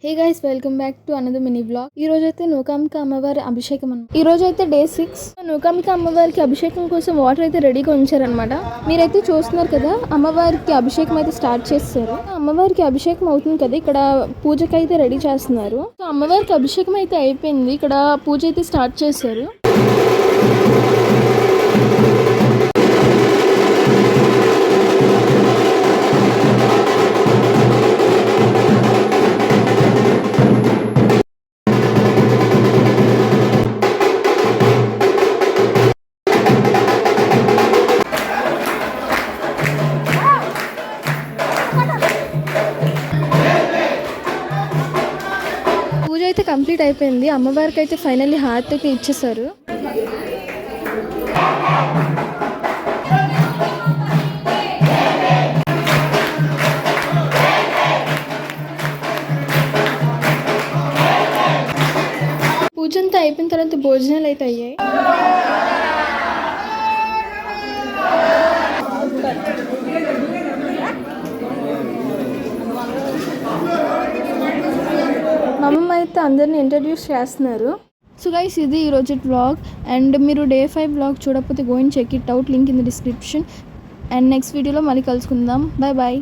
Hey guys, welcome back to another mini blog. ఈ రోజు అయితే నూకాంబిక అమ్మవారి అభిషేకం ఈ రోజు అయితే డే 6. నూకాంబిక అమ్మవారికి అభిషేకం కోసం వాటర్ అయితే రెడీగా ఉంచారనమాట. మీరైతే చూస్తున్నారు కదా, అమ్మవారికి అభిషేకం అయితే స్టార్ట్ చేస్తారు. అమ్మవారికి అభిషేకం అవుతుంది కదా, ఇక్కడ పూజకి అయితే రెడీ చేస్తున్నారు. సో అమ్మవారికి అభిషేకం అయితే అయిపోయింది, ఇక్కడ పూజ అయితే స్టార్ట్ చేశారు. పూజ అయితే కంప్లీట్ అయిపోయింది. అమ్మవారికి అయితే ఫైనల్లీ హారతి అయితే ఇచ్చేసారు. పూజ అంతా అయిపోయిన తర్వాత భోజనాలు అయితే అయ్యాయి. మా అమ్మమ్మ అయితే అందరిని ఇంట్రడ్యూస్ చేస్తున్నారు. సో గైస్, ఇది ఈరోజు వ్లాగ్. అండ్ మీరు డే 5 వ్లాగ్ చూడకపోతే go and check it out, link in the description. And next వీడియోలో మళ్ళీ కలుసుకుందాం. Bye bye.